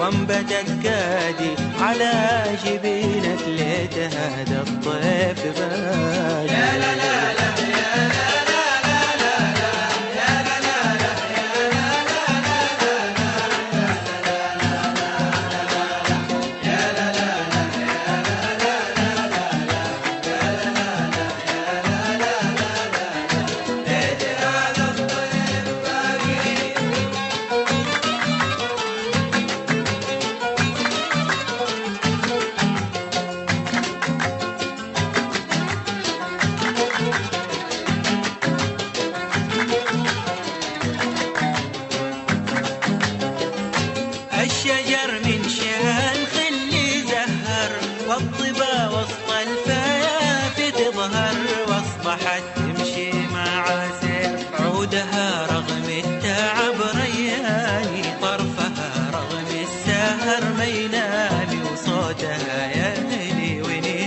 وانبت الكادي على جبينك ليت هذا الطيف بادي. يا لا لا لا يا لا الشجر من شان خلي زهر والطبا وسط الفيافي تظهر، واصبحت تمشي مع سير عودها رغم التعب رياني، طرفها رغم السهر مينامي، وصوتها يهني ونيني.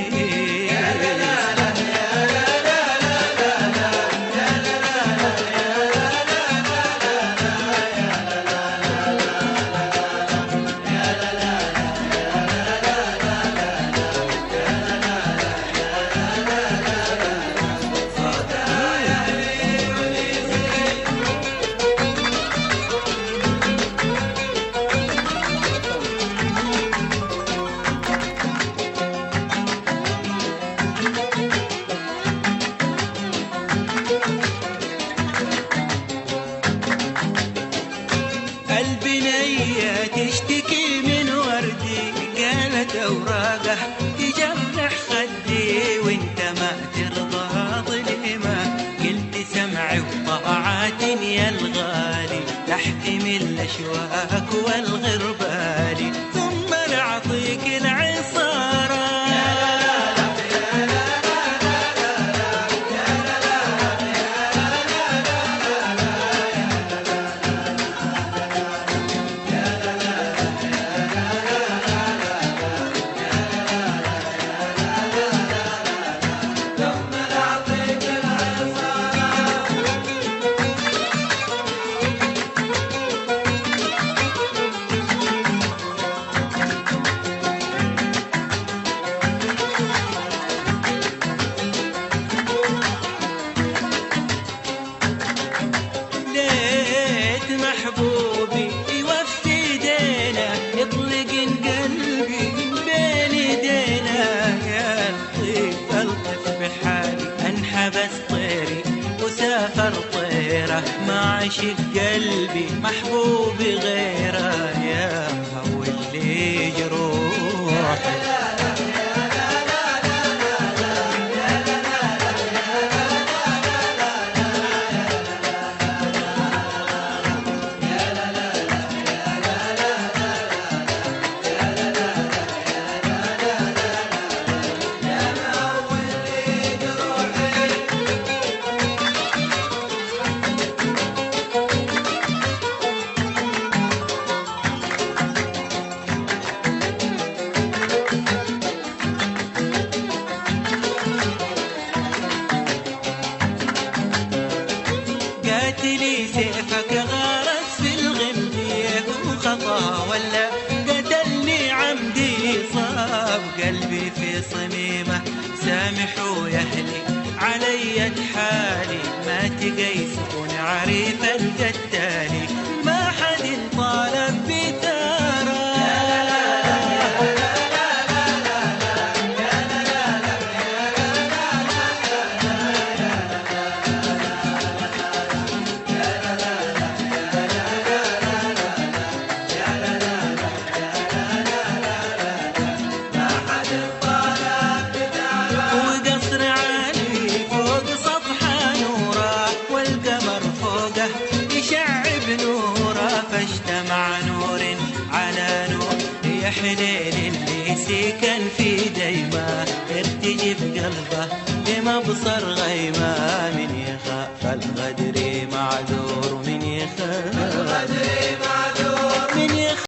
البنية تشتكي من وردي، قالت أوراقه تجرح خدي، وانت ما ترضى ظلمه، قلت سمعي وطاعاتي يا الغالي، تحتمل الأشواك والغربالي، ثم نعطيك العصارة. محبوبي يوفي دينا، يطلق قلبي بين ايدينا، يا لطيف الطف بحالي، انحبس طيري وسافر طيره، ما عشق قلبي محبوبي غيره، يا هو اللي جروحي. قاتلي سيفك غارس في الغمدية وخطا، ولا قتلني عمدي صاب قلبي في صميمه، سامحوا يا اهلي علي حالي، ما تقيسون عريف القتالي، ما حد طالب بتارة. فاجتمع نور على نور، يا حليل اللي سكن في ديمه، ارتجف قلبه بمبصر غيمه، من يخاف الغدر معذور، من يخاف الغدر معذور.